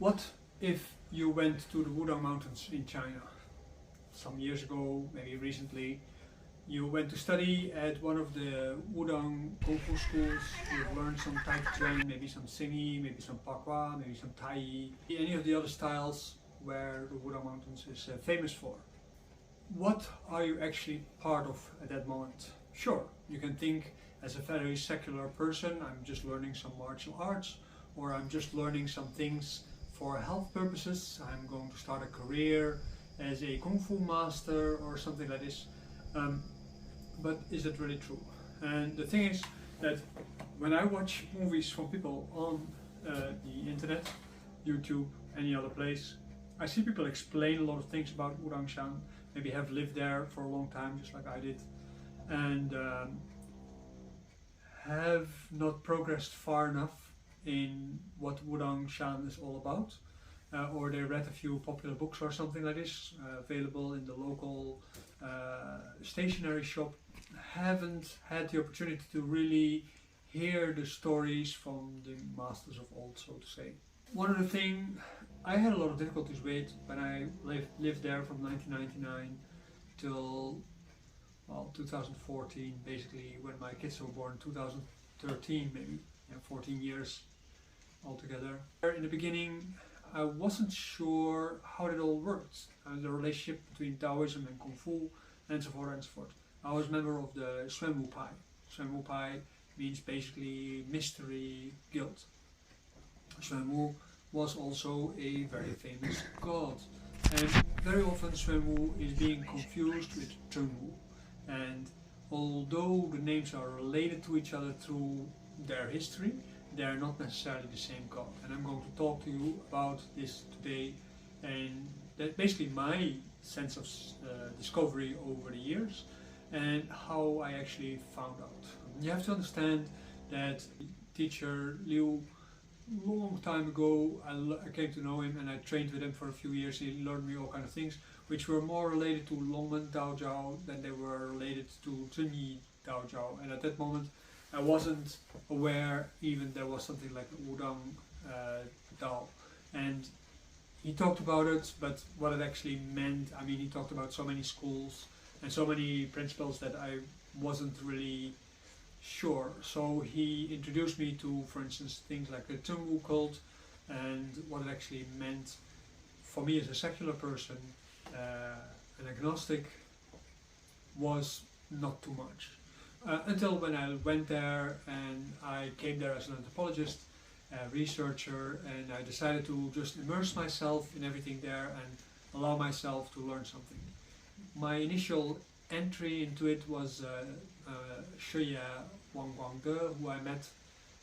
What if you went to the Wudang Mountains in China some years ago, maybe recently? You went to study at one of the Wudang Kung Fu schools. You've learned some Tai Chi Chuan, maybe some Xingyi, maybe some Pakwa, maybe some Tai Yi, any of the other styles where the Wudang Mountains is famous for. What are you actually part of at that moment? Sure, you can think as a very secular person, I'm just learning some martial arts, or I'm just learning some things for health purposes. I'm going to start a career as a Kung Fu master or something like this. But is that really true? And the thing is that when I watch movies from people on the internet, YouTube, any other place, I see people explain a lot of things about Wudangshan, maybe have lived there for a long time, just like I did, and have not progressed far enough in what Wudangshan is all about, or they read a few popular books or something like this, available in the local stationery shop, haven't had the opportunity to really hear the stories from the masters of old, so to say. One of the things I had a lot of difficulties with when I lived there from 1999 till 2014, basically when my kids were born, 2013 maybe, 14 years altogether. In the beginning I wasn't sure how it all worked, the relationship between Daoism and Kung Fu, and so forth and so forth. I was a member of the Zhenwu I. Zhenwu I means basically mystery guild. Zhenwu was also a very famous god, and very often Zhenwu is being confused with Zhenwu, and although the names are related to each other through their history, they are not necessarily the same god. And I'm going to talk to you about this today, and that basically my sense of discovery over the years and how I actually found out. You have to understand that teacher Liu, long time ago, I came to know him and I trained with him for a few years. He learned me all kinds of things which were more related to Longmen Daojiao than they were related to Zhenyi Daojiao. And at that moment I wasn't aware even there was something like Wudang Dao. And he talked about it, but what it actually meant, I mean, he talked about so many schools and so many principles that I wasn't really sure. So he introduced me to, for instance, things like the Zhenwu cult and what it actually meant for me as a secular person. An agnostic was not too much. Until when I went there and I came there as an anthropologist, researcher, and I decided to just immerse myself in everything there and allow myself to learn something. My initial entry into it was Xuanwu who I met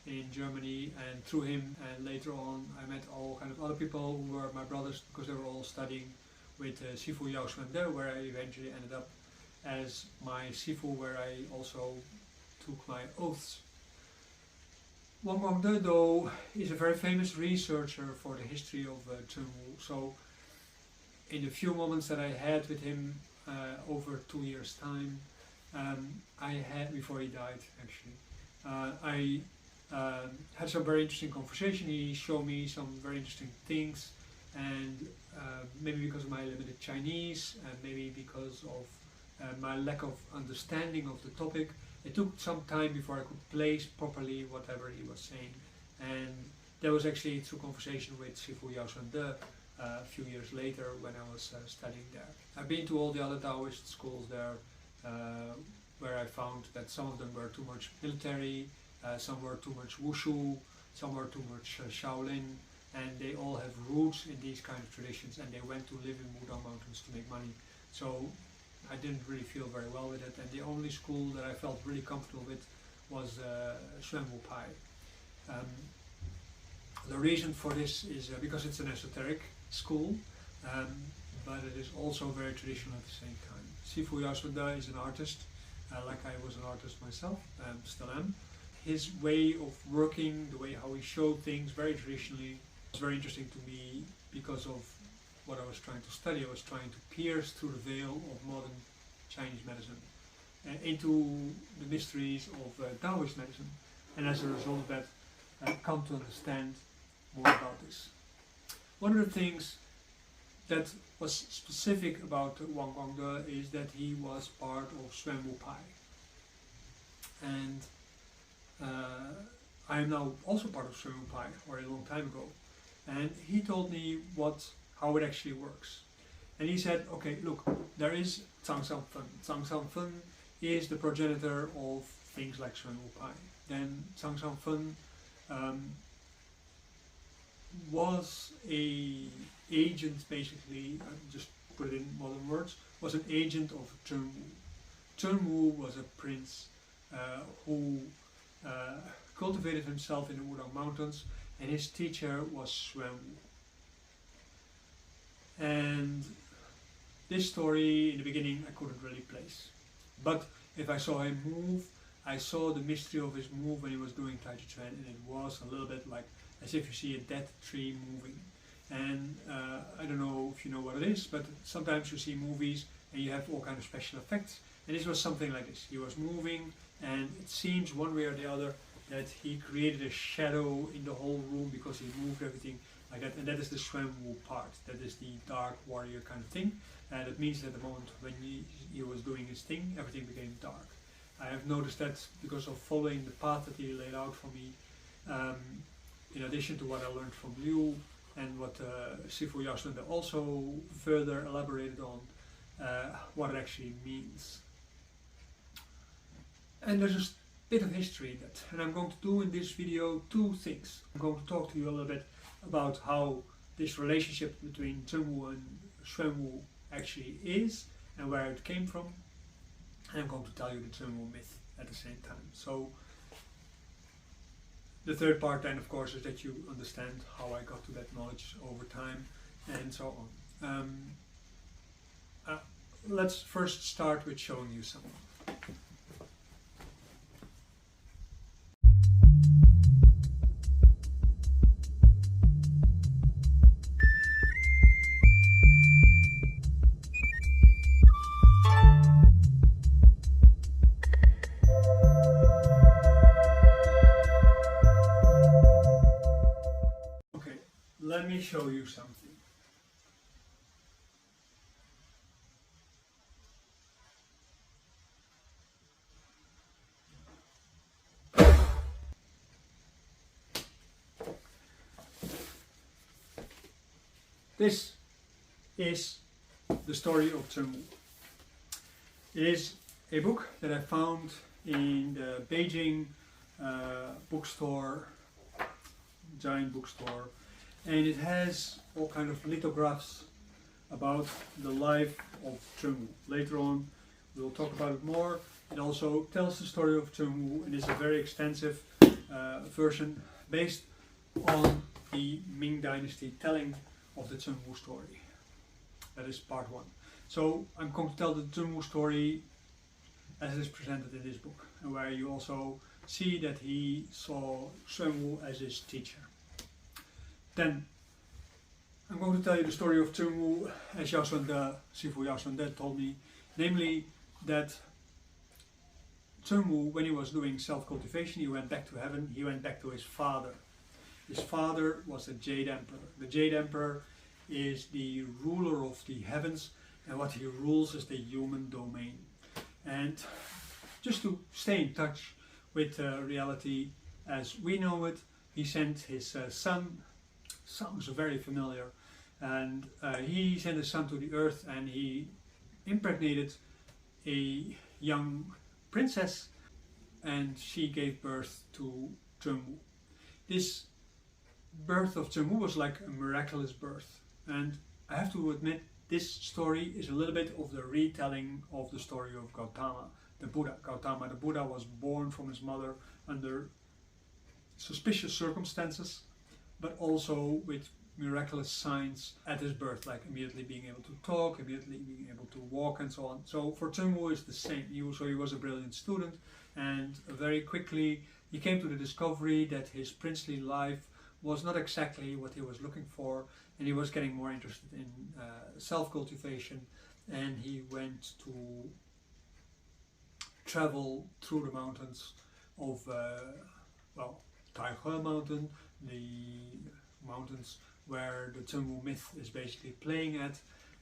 in Germany, and through him and later on I met all kind of other people who were my brothers because they were all studying with Sifu Yaoshuande, where I eventually ended up as my Sifu, where I also took my oaths. Wang Guangde, though, is a very famous researcher for the history of Zhenwu. So in the few moments that I had with him over 2 years' time, I had, before he died actually, I had some very interesting conversation. He showed me some very interesting things, and maybe because of my limited Chinese and maybe because of my lack of understanding of the topic, it took some time before I could place properly whatever he was saying. And that was actually through conversation with Sifu Yaoshuande a few years later when I was studying there. I've been to all the other Taoist schools there, where I found that some of them were too much military, some were too much wushu, some were too much Shaolin, and they all have roots in these kind of traditions, and they went to live in Wudang Mountains to make money. So I didn't really feel very well with it, and the only school that I felt really comfortable with was Zhenwu I. The reason for this is because it's an esoteric school, but it is also very traditional at the same time. Sifu Yaoshuande is an artist, like I was an artist myself, still am. His way of working, the way how he showed things very traditionally, was very interesting to me because of what I was trying to study. I was trying to pierce through the veil of modern Chinese medicine into the mysteries of Taoist medicine, and as a result of that, come to understand more about this. one of the things that was specific about Wang Guangde is that he was part of Zhenwu I. And I am now also part of Zhenwu I, or a long time ago. And he told me how it actually works. And he said, okay, look, there is Zhang Xiangfen. Zhang Xiangfen is the progenitor of things like Zhenwu I. Then Zhang Xiangfen was a agent, basically, just put it in modern words, was an agent of Zhenwu. Zhenwu was a prince who cultivated himself in the Wudang Mountains, and his teacher was Xuanwu. And this story, in the beginning, I couldn't really place. But if I saw him move, I saw the mystery of his move when he was doing Tai Chi Chuan, and it was a little bit like as if you see a dead tree moving. And I don't know if you know what it is, but sometimes you see movies and you have all kinds of special effects, and this was something like this. He was moving, and it seems one way or the other that he created a shadow in the whole room because he moved everything like that, and that is the Xuanwu part. That is the dark warrior kind of thing, and it means that at the moment when he was doing his thing, everything became dark. I have noticed that because of following the path that he laid out for me, in addition to what I learned from Liu and what Sifu Yaoshun also further elaborated on what it actually means. And there's a bit of history in that, and I'm going to do in this video two things. I'm going to talk to you a little bit about how this relationship between Zhenwu and Xuanwu actually is and where it came from, and I'm going to tell you the Zhenwu myth at the same time. So the third part then, of course, is that you understand how I got to that knowledge over time and so on. Let's first start with showing you something. Let me show you something. This is the story of Zhenwu. It is a book that I found in the Beijing bookstore, giant bookstore, and it has all kind of lithographs about the life of Zhenwu. Later on we'll talk about it more. It also tells the story of Zhenwu, and it's a very extensive version based on the Ming Dynasty telling of the Zhenwu story. That is part one. So I'm going to tell the Zhenwu story as it is presented in this book, and where you also see that he saw Xuanwu as his teacher. Then I'm going to tell you the story of Zhenwu as Sifu Yaoshun told me, namely that Zhenwu, when he was doing self-cultivation, he went back to heaven, he went back to his father. His father was the Jade Emperor. The Jade Emperor is the ruler of the heavens, and what he rules is the human domain. And just to stay in touch with reality as we know it, he sent his son. Sounds very familiar, and he sent his son to the earth, and he impregnated a young princess, and she gave birth to Zhenwu. This birth of Zhenwu was like a miraculous birth, and I have to admit this story is a little bit of the retelling of the story of Gautama, the Buddha. Gautama, the Buddha, was born from his mother under suspicious circumstances, but also with miraculous signs at his birth, like immediately being able to talk, immediately being able to walk, and so on. So for Zhenwu it's the same. He was a brilliant student, and very quickly he came to the discovery that his princely life was not exactly what he was looking for, and he was getting more interested in self-cultivation, and he went to travel through the mountains of Taihua Mountain, the mountains where the Zhenwu myth is basically playing at.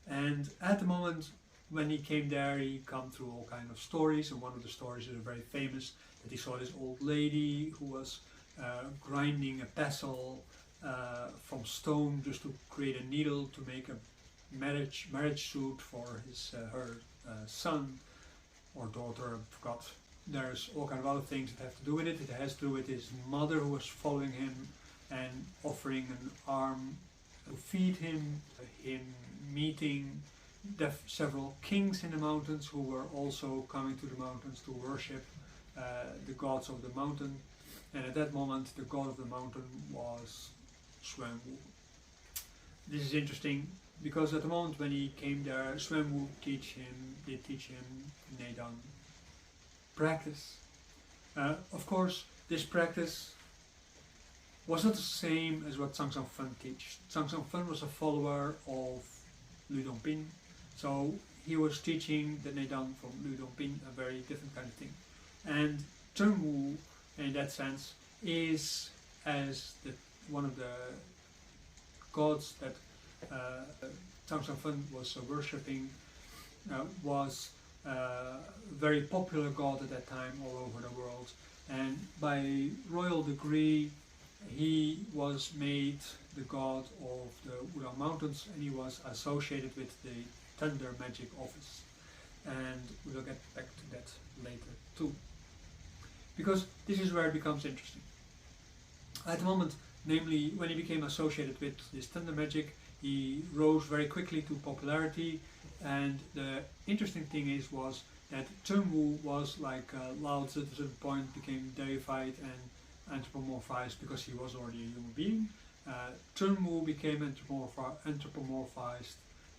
And at the moment when he came there, he come through all kind of stories, and one of the stories is very famous, that he saw this old lady who was grinding a pestle from stone just to create a needle to make a marriage suit for his her son or daughter, I forgot. There's all kind of other things that have to do with it. It has to do with his mother who was following him and offering an arm to feed him, him meeting several kings in the mountains who were also coming to the mountains to worship the gods of the mountain. And at that moment the god of the mountain was Xuanwu. This is interesting because at the moment when he came there, Xuanwu did teach him Neidan practice. Of course, this practice was not the same as what Zhang Fan teach. Zhang Fan was a follower of Lu Dongbin, so he was teaching the Neidan from Lu Dongbin, a very different kind of thing. And Zhenwu, in that sense, is as one of the gods that Zhang Fan was worshipping, was a very popular god at that time all over the world. And by royal decree, he was made the god of the Wudang Mountains, and he was associated with the Thunder Magic Office. And we will get back to that later too. Because this is where it becomes interesting. At the moment, namely when he became associated with this thunder magic, he rose very quickly to popularity, and the interesting thing was that Zhenwu was like Lao Tzu, at a certain point became deified and anthropomorphized because he was already a human being. Zhenwu became anthropomorphized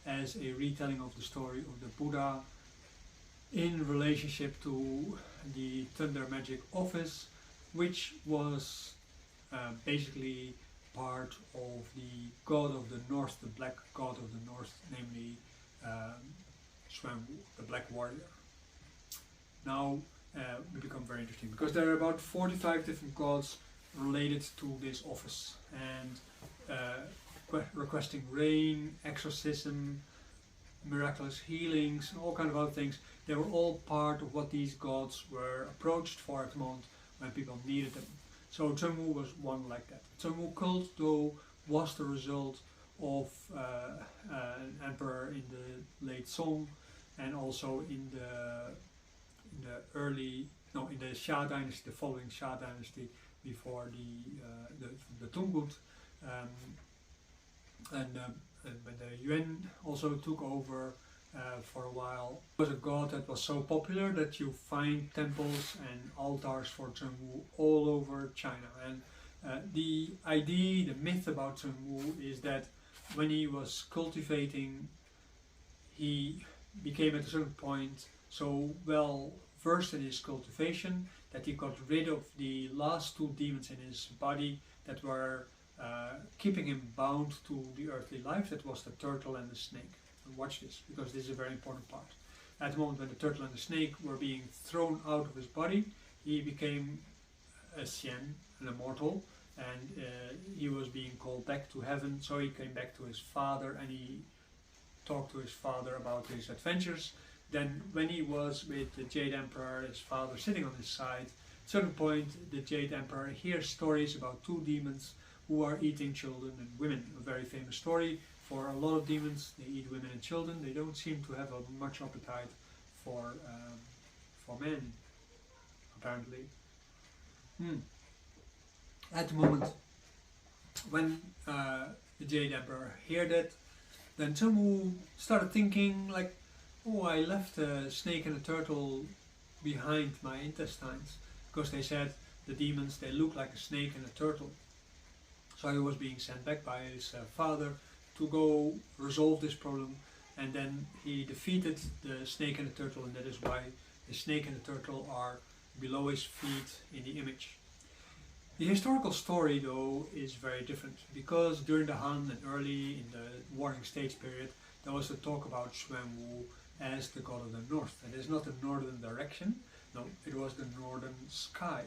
as a retelling of the story of the Buddha in relationship to the Thunder Magic Office, which was basically part of the god of the north, the black god of the north, namely Xuanwu, the black warrior. Now we become very interesting because there are about 45 different gods related to this office, and requesting rain, exorcism, miraculous healings, and all kind of other things. They were all part of what these gods were approached for at the moment when people needed them. So Zhenwu was one like that. Zhenwu cult, though, was the result of an emperor in the late Song, and also in the Xia dynasty, the following Xia dynasty before the Tungut, and when the Yuan also took over for a while. It was a god that was so popular that you find temples and altars for Zhenwu all over China. And the idea, the myth about Zhenwu is that when he was cultivating, he became at a certain point so well versed in his cultivation that he got rid of the last two demons in his body that were keeping him bound to the earthly life. That was the turtle and the snake. And watch this, because this is a very important part. At the moment when the turtle and the snake were being thrown out of his body, he became a Xian, an immortal, and he was being called back to heaven. So he came back to his father and he talked to his father about his adventures. Then when he was with the Jade Emperor, his father sitting on his side, at a certain point the Jade Emperor hears stories about two demons who are eating children and women. A very famous story. For a lot of demons, they eat women and children. They don't seem to have much appetite for men, apparently. At the moment when the Jade Emperor heard that, then Zhenwu started thinking like, oh, I left a snake and a turtle behind my intestines, because they said the demons, they look like a snake and a turtle. So he was being sent back by his father to go resolve this problem, and then he defeated the snake and the turtle, and that is why the snake and the turtle are below his feet in the image. The historical story, though, is very different, because during the Han and early in the Warring States period, there was a talk about Xuanwu as the god of the north. And it is not the northern direction, no, it was the northern sky.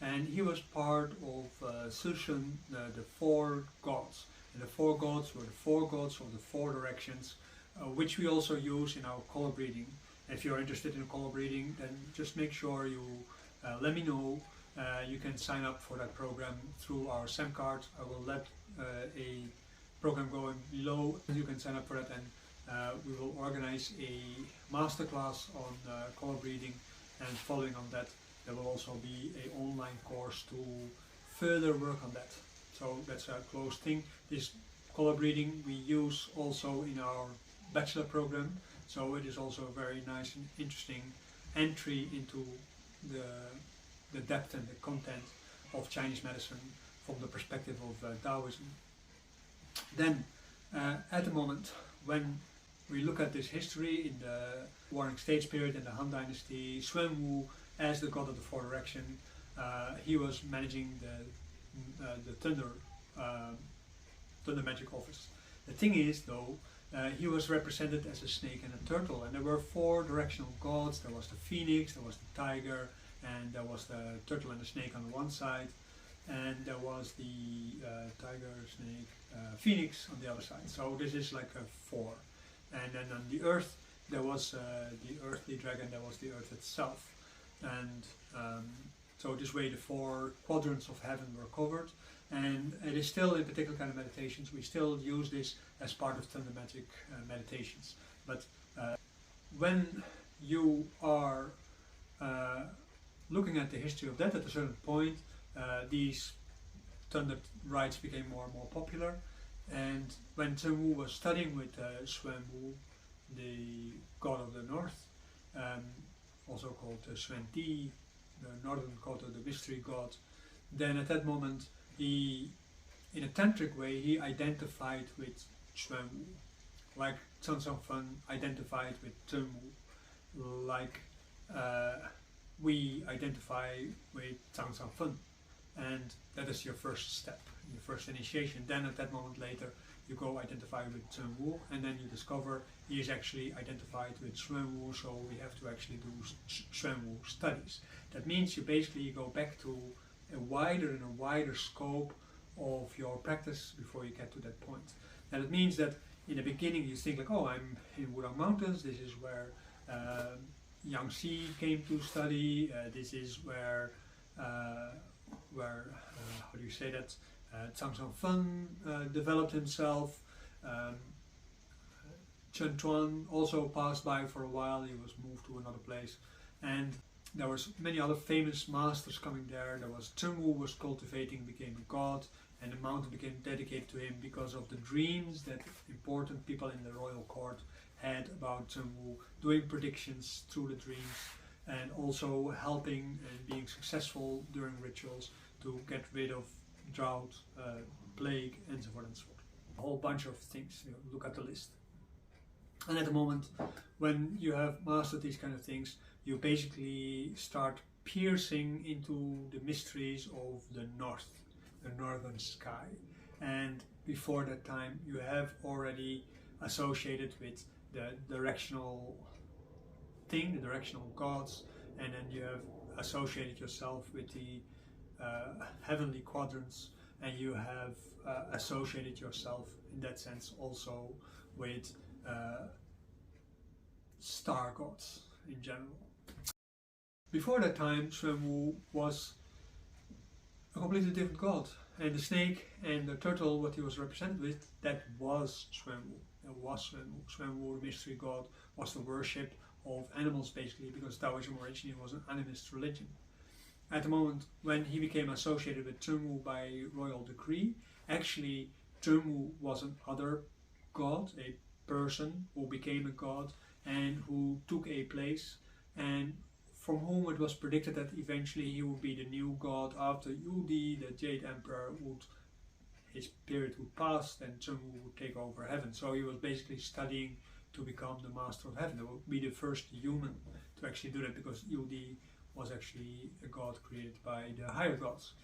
And he was part of Sushun, the four gods. And the four gods were the four gods of the four directions, which we also use in our color breeding. If you're interested in color breeding, then just make sure you let me know. You can sign up for that program through our SAM card. I will let a program going below. You can sign up for that, and we will organize a masterclass on color breeding, and following on that there will also be an online course to further work on that. So that's a closed thing. This color breeding we use also in our bachelor program, so it is also a very nice and interesting entry into the depth and the content of Chinese medicine from the perspective of Daoism. Then at the moment when we look at this history in the Warring States period and the Han Dynasty, Xuanwu as the god of the four direction, he was managing the thunder magic office. The thing is though, he was represented as a snake and a turtle, and there were four directional gods. There was the phoenix, there was the tiger, and there was the turtle and the snake on the one side, and there was the tiger, snake, phoenix on the other side. So this is like a four. And then on the earth there was the earthly dragon, there was the earth itself. And so this way the four quadrants of heaven were covered. And it is still in particular kind of meditations, we still use this as part of thunder magic meditations. But when you are looking at the history of that, at a certain point these thunder rites became more and more popular. And when Zhenwu was studying with Xuanwu, the god of the north, also called Xuanti, the northern god of the mystery god, then at that moment he, in a tantric way, he identified with Xuanwu, like Zhenwu identified with Zhenwu, like we identify with Zhenwu, and that is your first step, your first initiation. Then at that moment later you go identify with Zhenwu, and then you discover he is actually identified with Zhenwu, so we have to actually do Zhenwu studies. That means you basically go back to a wider scope of your practice before you get to that point. And it means that in the beginning you think like, oh, I'm in Wudang Mountains, this is where Yangtze came to study, this is where how do you say that, Zhenwu developed himself. Chen Tuan also passed by for a while, he was moved to another place, and there was many other famous masters coming there. There was Zhenwu was cultivating, became a god, and the mountain became dedicated to him because of the dreams that important people in the royal court had about Zhenwu, doing predictions through the dreams, and also helping and being successful during rituals to get rid of drought, plague, and so forth and so forth. A whole bunch of things, you know, look at the list. And at the moment when you have mastered these kind of things, you basically start piercing into the mysteries of the north, the northern sky. And before that time you have already associated with the directional thing, the directional gods, and then you have associated yourself with the heavenly quadrants, and you have associated yourself in that sense also with star gods in general. Before that time, Zhenwu was a completely different god, and the snake and the turtle, what he was represented with, that was Xuanwu. That was Zhenwu. Xuanwu, the mystery god, was the worship of animals basically, because Taoism originally was an animist religion. At the moment when he became associated with Zhenwu by royal decree, actually Zhenwu was another god, a person who became a god and who took a place, and from whom it was predicted that eventually he would be the new god after Yudi, the Jade Emperor, his period would pass, then Zhenwu would take over heaven. So he was basically studying to become the master of heaven. He would be the first human to actually do that, because Yudi was actually a god created by the higher gods.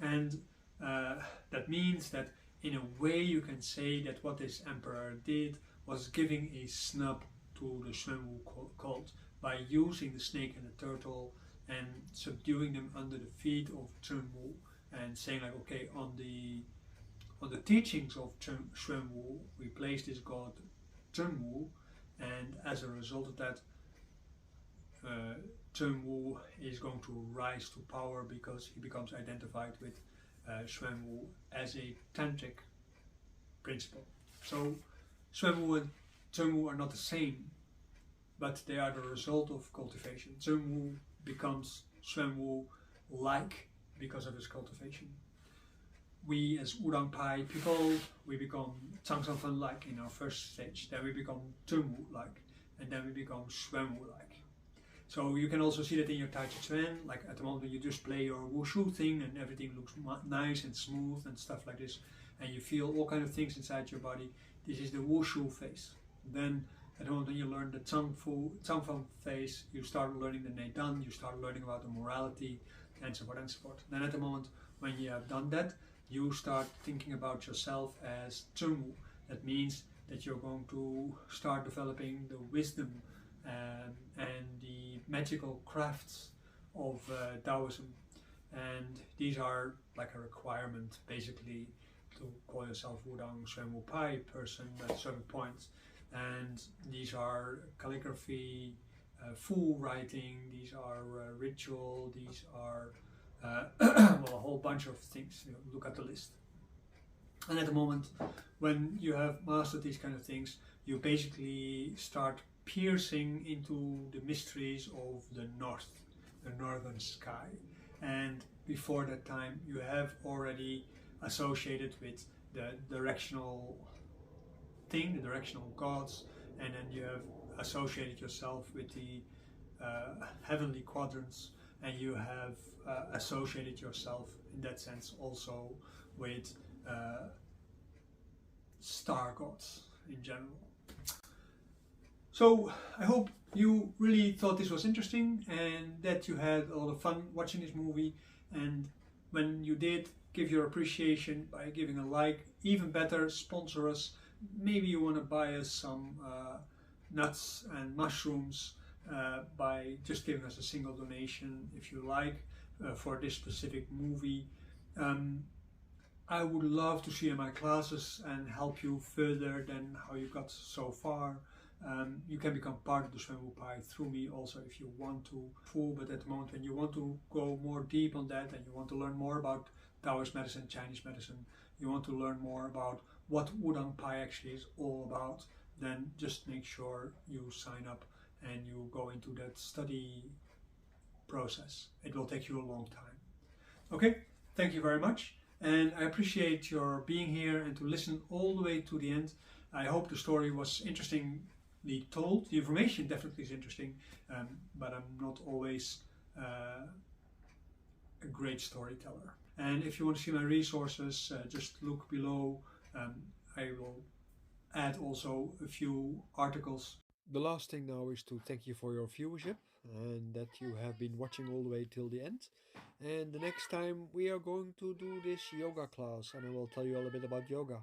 And that means that in a way you can say that what this emperor did was giving a snub to the Zhenwu cult by using the snake and the turtle and subduing them under the feet of Zhenwu, and saying like, okay, on the on the teachings of Xuanwu, we place this god Zhenwu, and as a result of that, uh, Zhenwu is going to rise to power because he becomes identified with Xuanwu as a tantric principle. So Xuanwu and Zhenwu are not the same, but they are the result of cultivation. Zhenwu becomes Xuanwu like because of his cultivation. We as Udang Pai people, we become Zhangsanfen like in our first stage, then we become Zhenwu like, and then we become Xuanwu like. So you can also see that in your Tai Chi Chuan, like at the moment when you just play your wushu thing and everything looks nice and smooth and stuff like this, and you feel all kind of things inside your body. This is the wushu phase. Then at the moment when you learn the Zhangfang phase, you start learning the Neidan, you start learning about the morality, and so forth and so forth. Then at the moment when you have done that, you start thinking about yourself as Zhenwu. That means that you're going to start developing the wisdom and the magical crafts of Daoism. And these are like a requirement basically to call yourself Wudang Zhenwu Pai person at certain points. And these are calligraphy, full writing, these are ritual, these are well, a whole bunch of things. You know, look at the list. And at the moment when you have mastered these kind of things, you basically start piercing into the mysteries of the north, the northern sky. And before that time you have already associated with the directional thing, the directional gods, and then you have associated yourself with the heavenly quadrants, and you have associated yourself in that sense also with star gods in general. So I hope you really thought this was interesting and that you had a lot of fun watching this movie, and when you did, give your appreciation by giving a like. Even better, sponsor us. Maybe you want to buy us some nuts and mushrooms by just giving us a single donation if you like for this specific movie. I would love to see you in my classes and help you further than how you got so far. You can become part of the Zhenwu Pai through me also if you want to. But at the moment when you want to go more deep on that and you want to learn more about Taoist medicine, Chinese medicine, you want to learn more about what Udang Pai actually is all about, then just make sure you sign up and you go into that study process. It will take you a long time. Okay, thank you very much. And I appreciate your being here and to listen all the way to the end. I hope the story was interestingly told. The information definitely is interesting, but I'm not always a great storyteller. And if you want to see my resources, just look below. I will add also a few articles. The last thing now is to thank you for your viewership and that you have been watching all the way till the end. And the next time we are going to do this yoga class and I will tell you all a bit about yoga.